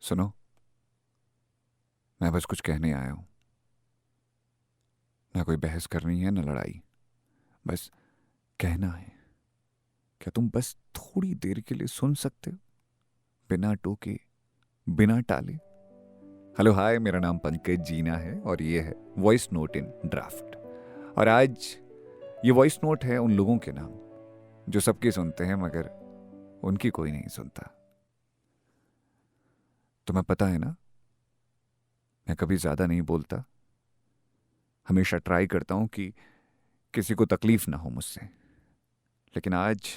सुनो, मैं बस कुछ कहने आया हूं। ना कोई बहस करनी है ना लड़ाई। बस कहना है। क्या तुम बस थोड़ी देर के लिए सुन सकते हो? बिना टोके, बिना टाले। हेलो हाय, मेरा नाम पंकज जीना है और ये है वॉइस नोट इन ड्राफ्ट। और आज ये वॉइस नोट है उन लोगों के नाम जो सबके सुनते हैं मगर उनकी कोई नहीं सुनता। तुम्हें पता है ना, मैं कभी ज्यादा नहीं बोलता। हमेशा ट्राई करता हूं कि किसी को तकलीफ ना हो मुझसे। लेकिन आज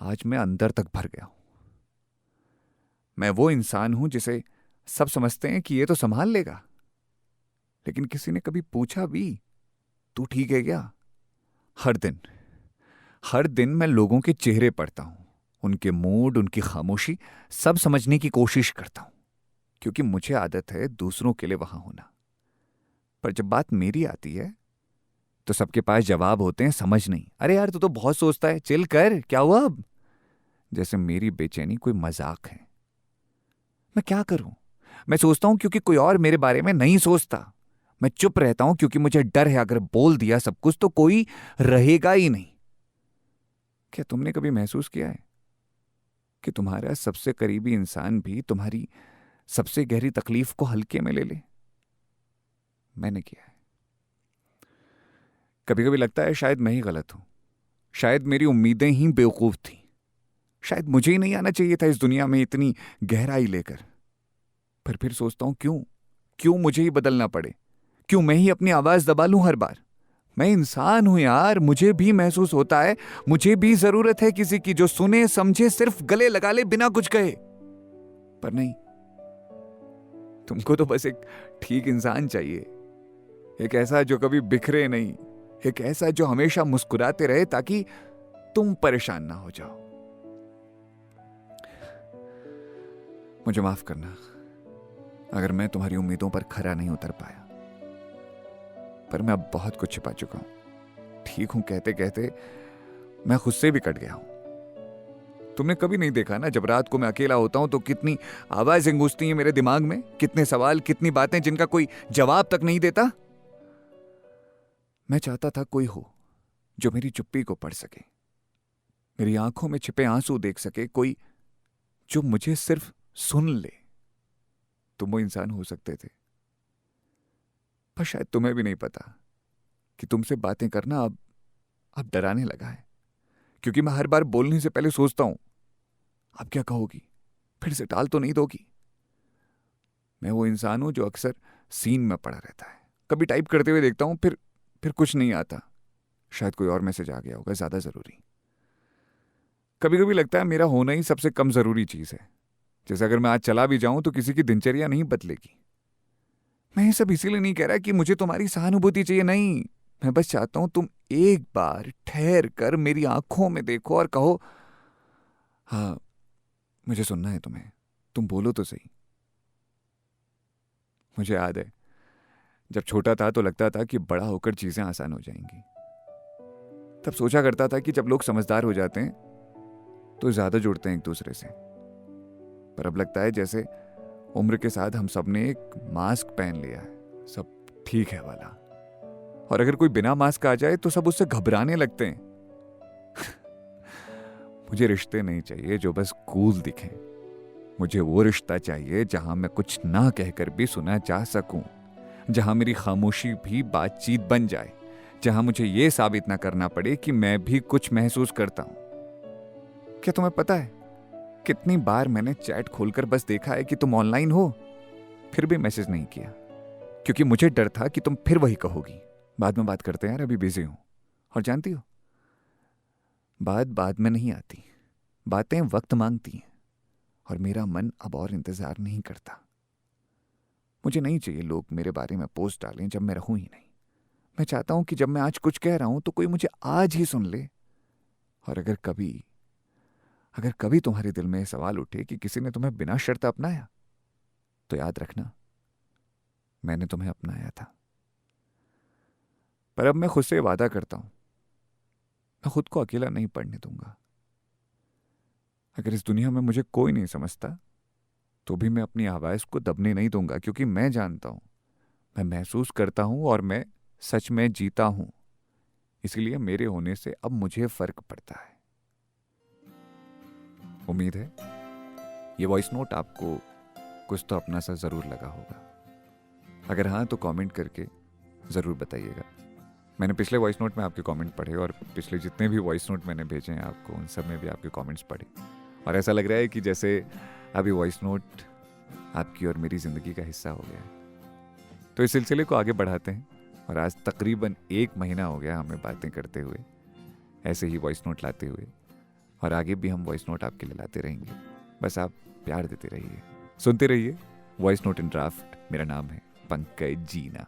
आज मैं अंदर तक भर गया हूं। मैं वो इंसान हूं जिसे सब समझते हैं कि ये तो संभाल लेगा। लेकिन किसी ने कभी पूछा भी, तू ठीक है क्या? हर दिन, हर दिन मैं लोगों के चेहरे पढ़ता हूं, उनके मूड, उनकी खामोशी, सब समझने की कोशिश करता हूं। क्योंकि मुझे आदत है दूसरों के लिए वहां होना। पर जब बात मेरी आती है तो सबके पास जवाब होते हैं, समझ नहीं, अरे यार तू तो बहुत सोचता है, चिल कर, क्या हुआ अब? जैसे मेरी बेचैनी कोई मजाक है। मैं क्या करूं? मैं सोचता हूं क्योंकि कोई और मेरे बारे में नहीं सोचता। मैं चुप रहता हूं क्योंकि मुझे डर है अगर बोल दिया सब कुछ तो कोई रहेगा ही नहीं। क्या तुमने कभी महसूस किया है कि तुम्हारा सबसे करीबी इंसान भी तुम्हारी सबसे गहरी तकलीफ को हल्के में ले ले? मैंने किया है। कभी कभी लगता है शायद मैं ही गलत हूं। शायद मेरी उम्मीदें ही बेवकूफ थी। शायद मुझे ही नहीं आना चाहिए था इस दुनिया में इतनी गहराई लेकर। पर फिर सोचता हूं, क्यों क्यों मुझे ही बदलना पड़े? क्यों मैं ही अपनी आवाज दबा लूं हर बार? मैं इंसान हूं यार, मुझे भी महसूस होता है। मुझे भी जरूरत है किसी की जो सुने समझे, सिर्फ गले लगा ले बिना कुछ कहे। पर नहीं, तुमको तो बस एक ठीक इंसान चाहिए। एक ऐसा जो कभी बिखरे नहीं। एक ऐसा जो हमेशा मुस्कुराते रहे ताकि तुम परेशान ना हो जाओ। मुझे माफ करना अगर मैं तुम्हारी उम्मीदों पर खरा नहीं उतर पाया। पर मैं अब बहुत कुछ छिपा चुका हूं। ठीक हूं कहते कहते मैं खुद से भी कट गया हूं। तुमने कभी नहीं देखा ना, जब रात को मैं अकेला होता हूं तो कितनी आवाजें गूंजती हैं मेरे दिमाग में, कितने सवाल, कितनी बातें जिनका कोई जवाब तक नहीं देता। मैं चाहता था कोई हो जो मेरी चुप्पी को पढ़ सके, मेरी आंखों में छिपे आंसू देख सके, कोई जो मुझे सिर्फ सुन ले। तुम वो इंसान हो सकते थे। पर शायद तुम्हें भी नहीं पता कि तुमसे बातें करना अब डराने लगा है। क्योंकि मैं हर बार बोलने से पहले सोचता हूं, अब क्या कहोगी? फिर से टाल तो नहीं दोगी? मैं वो इंसान हूं जो अक्सर सीन में पड़ा रहता है। कभी टाइप करते हुए देखता हूं, फिर कुछ नहीं आता। शायद कोई और मैसेज आ गया होगा ज्यादा जरूरी। कभी कभी लगता है मेरा होना ही सबसे कम जरूरी चीज है। जैसे अगर मैं आज चला भी जाऊं तो किसी की दिनचर्या नहीं बदलेगी। मैं ये सब इसीलिए नहीं कह रहा कि मुझे तुम्हारी सहानुभूति चाहिए, नहीं। मैं बस चाहता हूं तुम एक बार ठहर कर मेरी आंखों में देखो और कहो, हाँ, मुझे सुनना है तुम्हें। तुम बोलो तो सही। मुझे याद है, जब छोटा था तो लगता था कि बड़ा होकर चीजें आसान हो जाएंगी। तब सोचा करता था कि जब लोग समझदार हो जाते हैं तो ज्यादा जुड़ते हैं एक दूसरे से। पर अब लगता है जैसे उम्र के साथ हम सब ने एक मास्क पहन लिया है, सब ठीक है वाला। और अगर कोई बिना मास्क आ जाए तो सब उससे घबराने लगते हैं। मुझे रिश्ते नहीं चाहिए जो बस कूल दिखें। मुझे वो रिश्ता चाहिए जहां मैं कुछ ना कहकर भी सुना जा सकूं, जहां मेरी खामोशी भी बातचीत बन जाए, जहां मुझे यह साबित ना करना पड़े कि मैं भी कुछ महसूस करता हूं। क्या तुम्हें पता है कितनी बार मैंने चैट खोलकर बस देखा है कि तुम ऑनलाइन हो, फिर भी मैसेज नहीं किया? क्योंकि मुझे डर था कि तुम फिर वही कहोगी, बाद में बात करते हैं यार, अभी बिजी हूं। और जानती हो, बात बाद में नहीं आती, बातें वक्त मांगती हैं। और मेरा मन अब और इंतजार नहीं करता। मुझे नहीं चाहिए लोग मेरे बारे में पोस्ट डालें जब मैं रहूं ही नहीं। मैं चाहता हूं कि जब मैं आज कुछ कह रहा हूं तो कोई मुझे आज ही सुन ले। और अगर कभी तुम्हारे दिल में यह सवाल उठे कि किसी ने तुम्हें बिना शर्त अपनाया, तो याद रखना, मैंने तुम्हें अपनाया था। पर अब मैं खुद से वादा करता हूं, मैं खुद को अकेला नहीं पड़ने दूंगा। अगर इस दुनिया में मुझे कोई नहीं समझता तो भी मैं अपनी आवाज़ को दबने नहीं दूंगा, क्योंकि मैं जानता हूं, मैं महसूस करता हूं और मैं सच में जीता हूं। इसलिए मेरे होने से अब मुझे फर्क पड़ता है। उम्मीद है ये वॉइस नोट आपको कुछ तो अपना सा जरूर लगा होगा। अगर हाँ तो कमेंट करके ज़रूर बताइएगा। मैंने पिछले वॉइस नोट में आपके कमेंट पढ़े, और पिछले जितने भी वॉइस नोट मैंने भेजे हैं आपको, उन सब में भी आपके कमेंट्स पढ़े, और ऐसा लग रहा है कि जैसे अभी वॉइस नोट आपकी और मेरी ज़िंदगी का हिस्सा हो गया है। तो इस सिलसिले को आगे बढ़ाते हैं, और आज तकरीबन 1 महीना हो गया हमें बातें करते हुए, ऐसे ही वॉइस नोट लाते हुए, और आगे भी हम वॉइस नोट आपके लिए लाते रहेंगे। बस आप प्यार देते रहिए, सुनते रहिए वॉइस नोट इन ड्राफ्ट। मेरा नाम है पंकज जीना।